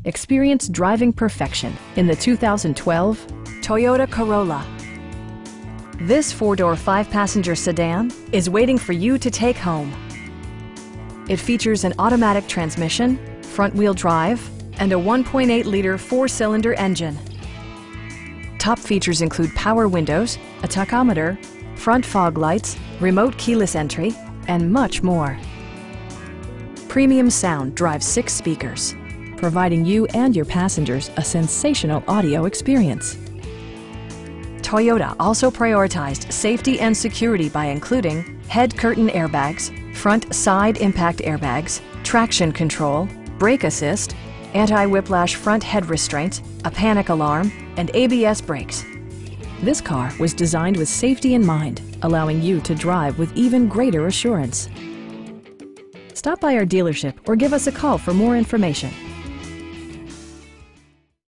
Experience driving perfection in the 2012 Toyota Corolla. This four-door, five-passenger sedan is waiting for you to take home. It features an automatic transmission, front-wheel drive, and a 1.8-liter four-cylinder engine. Top features include power windows, a tachometer, front fog lights, remote keyless entry, and much more. Premium sound drives 6 speakers, providing you and your passengers a sensational audio experience. Toyota also prioritized safety and security by including head curtain airbags, front side impact airbags, traction control, brake assist, anti-whiplash front head restraints, a panic alarm, and ABS brakes. This car was designed with safety in mind, allowing you to drive with even greater assurance. Stop by our dealership or give us a call for more information.